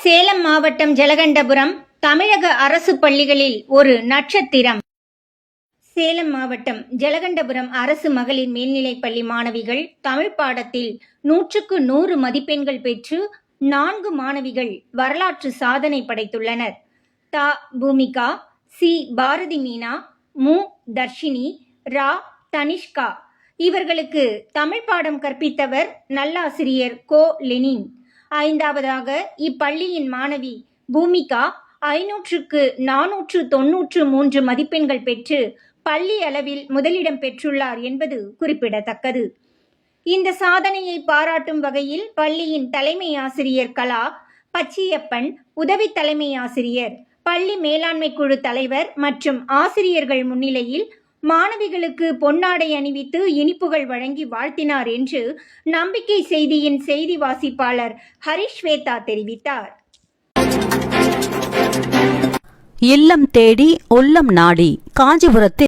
சேலம் மாவட்டம் ஜலகண்டபுரம் தமிழக அரசு பள்ளிகளில் ஒரு நட்சத்திரம். சேலம் மாவட்டம் ஜலகண்டபுரம் அரசு மகளிர் மேல்நிலைப்பள்ளி மாணவிகள் தமிழ் பாடத்தில் 100க்கு 100 மதிப்பெண்கள் பெற்று 4 மாணவிகள் வரலாற்று சாதனை படைத்துள்ளனர். தா. பூமிகா, சி. பாரதி மீனா, மு. தர்ஷினி, ரா. தனிஷ்கா. இவர்களுக்கு தமிழ் பாடம் கற்பித்தவர் நல்லாசிரியர் கோ. லெனின். 5வதாக இப்பள்ளியின் மாணவி பூமிகா 500க்கு 493 மதிப்பெண்கள் பெற்று பள்ளி அளவில் முதலிடம் பெற்றுள்ளார் என்பது குறிப்பிடத்தக்கது. இந்த சாதனையை பாராட்டும் வகையில் பள்ளியின் தலைமை ஆசிரியர் கலா, பச்சியப்பன், உதவி தலைமை ஆசிரியர், பள்ளி மேலாண்மை குழு தலைவர் மற்றும் ஆசிரியர்கள் முன்னிலையில் மாணவிகளுக்கு பொன்னாடை அணிவித்து இனிப்புகள் வழங்கி வாழ்த்தினார் என்று நம்பிக்கை செய்தியின் செய்தி வாசிப்பாளர் ஹரிஸ்வேதா தெரிவித்தார். இல்லம் தேடி உள்ளம் நாடி காஞ்சிபுரத்தில்